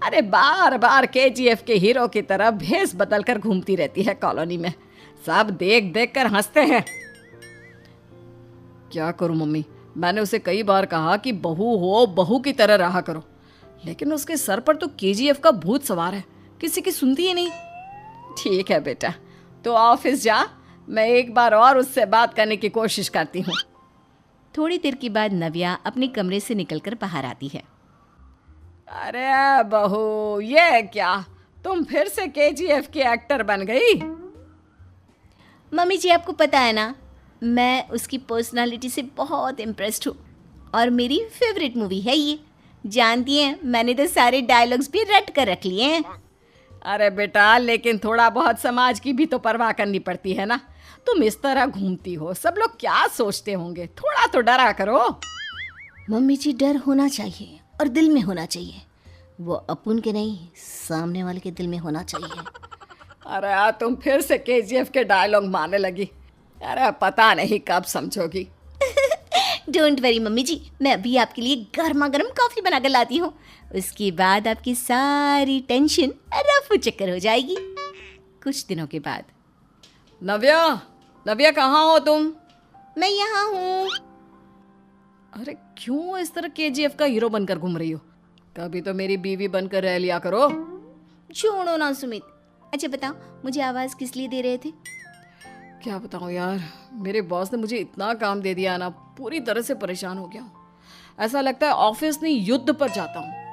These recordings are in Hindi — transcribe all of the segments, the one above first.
अरे बार बार केजीएफ के हीरो की तरह भेस बदल कर घूमती रहती है कॉलोनी में। सब देख देख कर हंसते हैं। क्या करूं मम्मी, मैंने उसे कई बार कहा कि बहू हो, बहू की तरह रहा करो, लेकिन उसके सर पर तो केजीएफ का भूत सवार है, किसी की सुनती ही नहीं। ठीक है बेटा, तो ऑफिस जा, मैं एक बार और उससे बात करने की कोशिश करती हूँ। थोड़ी देर के बाद नव्या अपने कमरे से निकलकर बाहर आती है। अरे बहू, ये क्या, तुम फिर से केजीएफ की एक्टर बन गई? मम्मी जी, आपको पता है ना, मैं उसकी पर्सनालिटी से बहुत इम्प्रेस्ड हूँ और मेरी फेवरेट मूवी है ये। जानती हैं, मैंने तो सारे डायलॉग्स भी रट कर रख लिए हैं। अरे बेटा, लेकिन थोड़ा बहुत समाज की भी तो परवाह करनी पड़ती है ना। तुम इस तरह घूमती हो, सब लोग क्या सोचते होंगे, थोड़ा तो डरा करो। मम्मी जी, डर होना चाहिए और दिल में होना चाहिए। वो अपुन के नहीं, सामने वाले के दिल में होना चाहिए। अरे यार, तुम फिर से केजीएफ के डायलॉग मारने लगी। अरे पता नहीं कब समझोगी। डोंट वरी मम्मी जी, मैं अभी आपके लिए गर्मा गर्म कॉफ़ी बना कर लाती हूँ। उसके बाद आपकी सारी टेंशन रफू चक्कर हो जाएगी। कुछ दिनों के बाद। नव्या, नव्या कहाँ हो तुम? मैं यहाँ हूँ। अरे क्यों इस तरह केजीएफ का हीरो बनकर घूम रही हो? कभी तो मेरी बीवी बनकर रह लिया करो। छोड़ो ना सुमित। अच्छा बताओ, मुझे आवाज़ किस लिए दे रहे थे? क्या बताऊँ यार, मेरे बॉस ने मुझे इतना काम दे दिया ना, पूरी तरह से परेशान हो गया हूँ। ऐसा लगता है ऑफिस नहीं, युद्ध पर जाता हूँ।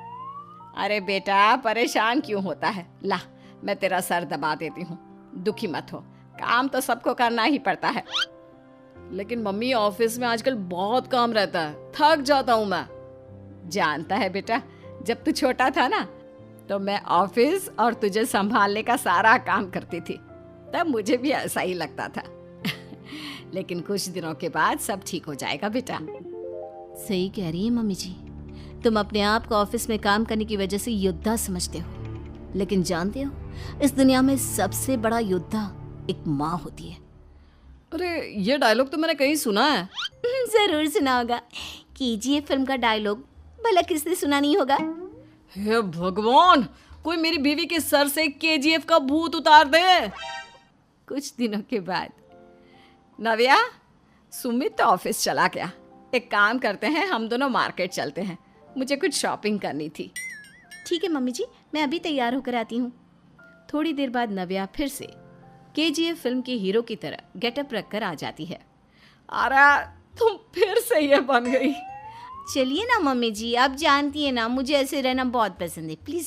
अरे बेटा, परेशान क्यों होता है? ला, मैं तेरा सर दबा देती हूँ, दुखी मत हो, काम तो सबको करना ही पड़ता है। लेकिन मम्मी, ऑफिस में आजकल बहुत काम रहता है, थक जाता हूँ मैं। जानता है बेटा, जब तू छोटा था ना, तो मैं ऑफिस और तुझे संभालने का सारा काम करती थी, तब मुझे भी ऐसा ही लगता था। लेकिन कुछ दिनों के बाद सब ठीक हो जाएगा बेटा। सही कह रही है मम्मी जी, तुम अपने आप को ऑफिस में काम करने की वजह से योद्धा समझते हो, लेकिन जानते हो, इस दुनिया में सबसे बड़ा योद्धा एक माँ होती है। अरे ये डायलॉग तो मैंने कहीं सुना है। जरूर सुना होगा, केजीएफ फिल्म का डायलॉग, भला किसने सुना नहीं होगा। हे भगवान, कोई मेरी बीवी के सर से केजीएफ का भूत उतार दे। कुछ दिनों के बाद। नव्या, सुमित तो ऑफिस चला गया, एक काम करते हैं, हम दोनों मार्केट चलते हैं, मुझे कुछ शॉपिंग करनी थी। ठीक है मम्मी जी, मैं अभी तैयार होकर आती हूँ। थोड़ी देर बाद नव्या फिर से केजीएफ फिल्म के हीरो की तरह गेटअप रखकर आ जाती है। अरे तुम फिर से ये बन गई। चलिए ना मम्मी जी, आप जानती है ना, मुझे ऐसे रहना बहुत पसंद है, प्लीज